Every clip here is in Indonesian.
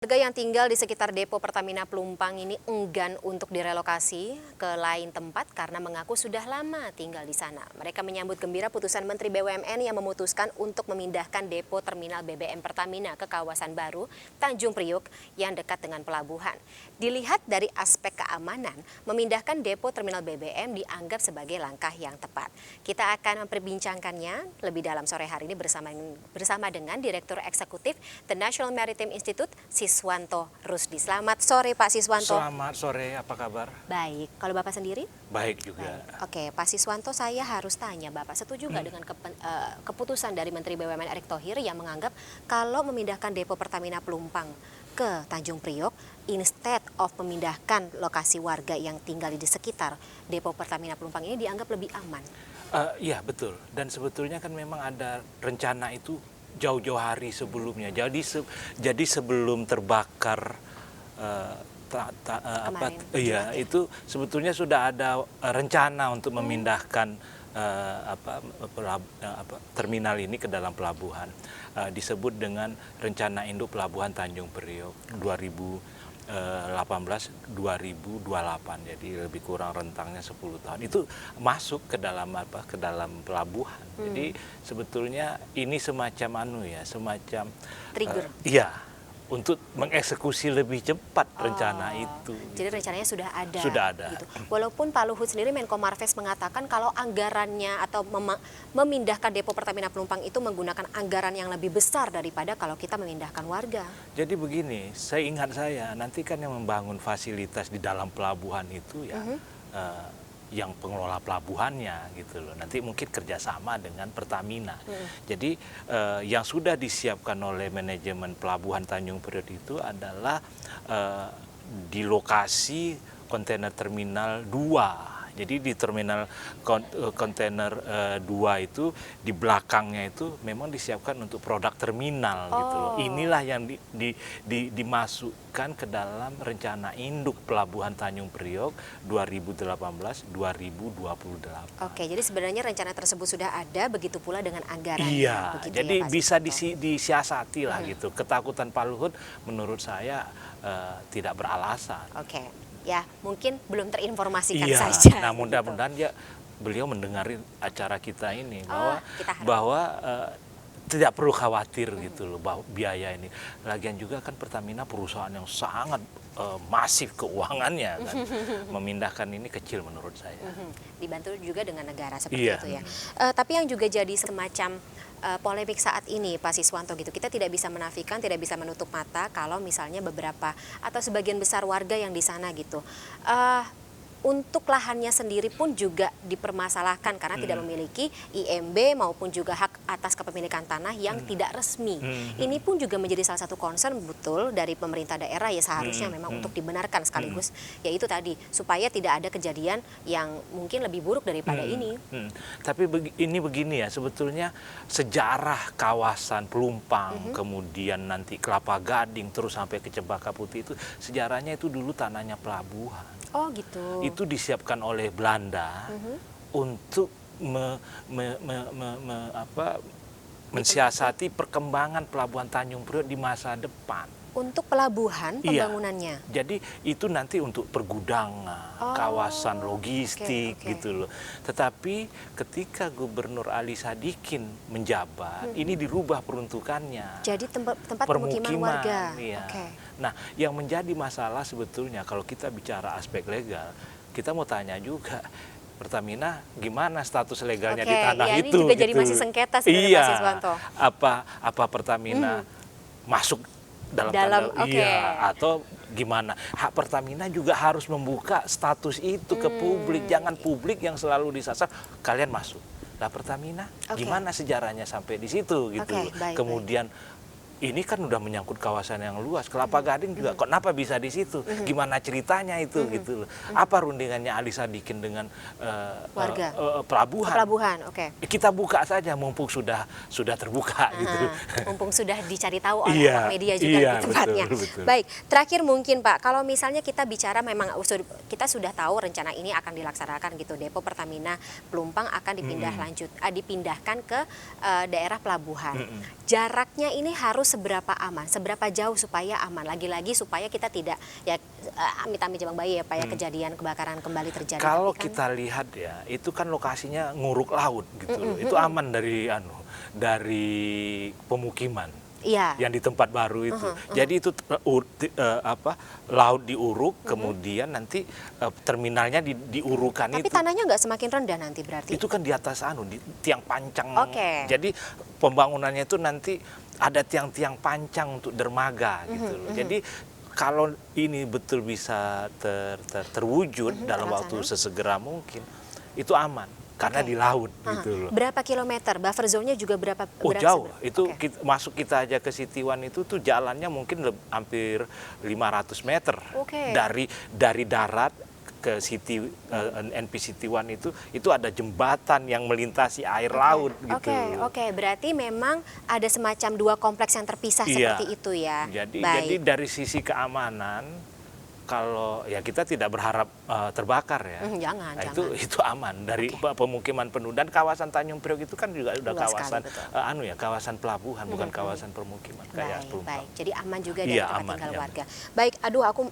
Warga yang tinggal di sekitar depo Pertamina Pelumpang ini enggan untuk direlokasi ke lain tempat karena mengaku sudah lama tinggal di sana. Mereka menyambut gembira putusan Menteri BUMN yang memutuskan untuk memindahkan depo terminal BBM Pertamina ke kawasan baru Tanjung Priok yang dekat dengan pelabuhan. Dilihat dari aspek keamanan, memindahkan depo terminal BBM dianggap sebagai langkah yang tepat. Kita akan memperbincangkannya lebih dalam sore hari ini bersama dengan Direktur Eksekutif The National Maritime Institute, Siswanto Rusdi. Selamat sore Pak Siswanto. Selamat sore, apa kabar? Baik, kalau Bapak sendiri? Baik juga. Baik. Oke, Pak Siswanto, saya harus tanya Bapak, setuju nggak dengan keputusan dari Menteri BUMN Erick Thohir yang menganggap kalau memindahkan depo Pertamina Pelumpang ke Tanjung Priok, instead of memindahkan lokasi warga yang tinggal di sekitar depo Pertamina Pelumpang ini dianggap lebih aman? Iya betul, dan sebetulnya kan memang ada rencana itu jauh-jauh hari sebelumnya. Jadi sebelum terbakar itu sebetulnya sudah ada rencana untuk memindahkan terminal ini ke dalam pelabuhan. Disebut dengan Rencana Induk Pelabuhan Tanjung Priok 2018-2028, jadi lebih kurang rentangnya 10 tahun. Itu masuk ke dalam pelabuhan. Jadi sebetulnya ini semacam semacam trigger. Iya, untuk mengeksekusi lebih cepat rencana itu. Jadi rencananya sudah ada. Sudah ada. Gitu. Walaupun Pak Luhut sendiri, Menko Marves, mengatakan kalau anggarannya atau memindahkan depo Pertamina Pelumpang itu menggunakan anggaran yang lebih besar daripada kalau kita memindahkan warga. Jadi begini, seingat saya nanti kan yang membangun fasilitas di dalam pelabuhan itu ya yang pengelola pelabuhannya gitu loh. Nanti mungkin kerjasama dengan Pertamina. Jadi yang sudah disiapkan oleh manajemen pelabuhan Tanjung Priok itu adalah di lokasi kontainer terminal 2. Jadi di terminal kontainer 2 itu di belakangnya itu memang disiapkan untuk produk terminal gitu loh. Inilah yang dimasukkan ke dalam rencana induk pelabuhan Tanjung Priok 2018-2028. Oke, jadi sebenarnya rencana tersebut sudah ada, begitu pula dengan anggaran. Iya, jadi ya, bisa disiasati lah gitu. Ketakutan Pak Luhut menurut saya tidak beralasan. Oke. Ya, mungkin belum terinformasikan iya, saja. Nah, mudah-mudahan ya beliau mendengarin acara kita ini bahwa tidak perlu khawatir gitu loh bahwa biaya ini. Lagian juga kan Pertamina perusahaan yang sangat masif keuangannya kan. Memindahkan ini kecil menurut saya. Dibantu juga dengan negara seperti itu ya. Tapi yang juga jadi semacam polemik saat ini Pak Siswanto gitu, kita tidak bisa menafikan, tidak bisa menutup mata kalau misalnya beberapa atau sebagian besar warga yang di sana gitu untuk lahannya sendiri pun juga dipermasalahkan karena tidak memiliki IMB maupun juga hak atas kepemilikan tanah yang tidak resmi. Ini pun juga menjadi salah satu concern betul dari pemerintah daerah ya, seharusnya memang untuk dibenarkan sekaligus yaitu tadi supaya tidak ada kejadian yang mungkin lebih buruk daripada ini. Tapi ini begini ya, sebetulnya sejarah kawasan Pelumpang kemudian nanti Kelapa Gading terus sampai ke Cempaka Putih itu sejarahnya itu dulu tanahnya pelabuhan. Oh gitu. Itu disiapkan oleh Belanda untuk mensiasati perkembangan pelabuhan Tanjung Priok di masa depan. Untuk pelabuhan pembangunannya? Iya. Jadi itu nanti untuk pergudangan, kawasan logistik gitu loh. Tetapi ketika Gubernur Ali Sadikin menjabat, ini dirubah peruntukannya. Jadi tempat pemukiman warga. Iya. Nah, yang menjadi masalah sebetulnya kalau kita bicara aspek legal, kita mau tanya juga, Pertamina gimana status legalnya di tanah ya, itu? Ini juga jadi masih sengketa sebenarnya Pak Siswanto. Apa Pertamina masuk dalam atau gimana? Hak Pertamina juga harus membuka status itu ke publik, jangan publik yang selalu disasar kalian masuk. Nah, Pertamina gimana sejarahnya sampai di situ gitu. Kemudian ini kan udah menyangkut kawasan yang luas. Kelapa Gading juga kenapa bisa di situ? Gimana ceritanya itu gitu loh. Apa rundingannya Ali Sadikin dengan warga pelabuhan? Pelabuhan, Kita buka saja mumpung sudah terbuka gitu. Mumpung sudah dicari tahu oleh media juga di tempatnya. Betul. Baik, terakhir mungkin Pak, kalau misalnya kita bicara memang kita sudah tahu rencana ini akan dilaksanakan gitu. Depo Pertamina Pelumpang akan dipindahkan ke daerah pelabuhan. Jaraknya ini harus seberapa aman, seberapa jauh supaya aman? Lagi-lagi supaya kita tidak ya amit-amit Bang Bayu ya Pak ya kejadian kebakaran kembali terjadi. Kalau Tapi kan, kita lihat ya, itu kan lokasinya nguruk laut gitu loh. Itu aman dari pemukiman. iya. Yang di tempat baru itu. Jadi itu laut diuruk, kemudian nanti terminalnya diurukan Tapi itu. tanahnya nggak semakin rendah nanti berarti? Itu kan di atas di tiang pancang. Oke. Jadi pembangunannya itu nanti ada tiang-tiang pancang untuk dermaga gitu loh. Jadi kalau ini betul bisa terwujud dalam waktu sesegera mungkin, itu aman karena di laut gitu loh. Berapa kilometer? Buffer zone-nya juga berapa? Oh jauh, itu Oke. masuk kita aja ke Sitiwan itu tuh jalannya mungkin hampir 500 meter Oke. dari darat ke NP Sitiwan itu ada jembatan yang melintasi air laut gitu. Oke. Berarti memang ada semacam dua kompleks yang terpisah Iya. seperti itu ya. Jadi dari sisi keamanan, kalau ya kita tidak berharap terbakar ya. Jangan, Nah, jangan. itu aman dari pemukiman penduduk, dan kawasan Tanjung Priok itu kan juga udah Luas kawasan sekali, kawasan pelabuhan, bukan kawasan permukiman kayak Pelumpang. Baik. Jadi aman juga dari Iya, tempat aman, tinggal iya. warga. Baik,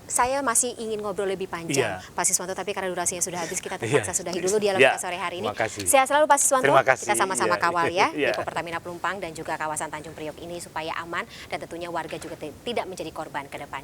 saya masih ingin ngobrol lebih panjang, Iya. Pak Siswanto, tapi karena durasinya sudah habis, kita Iya. terpaksa sudahi dulu dialog Iya, kita sore hari ini. terima kasih. Sehat selalu Pak Siswanto. Terima kasih, Kita sama-sama iya. kawal ya Iya. Depo Pertamina Pelumpang dan juga kawasan Tanjung Priok ini supaya aman dan tentunya warga juga tidak menjadi korban ke depan.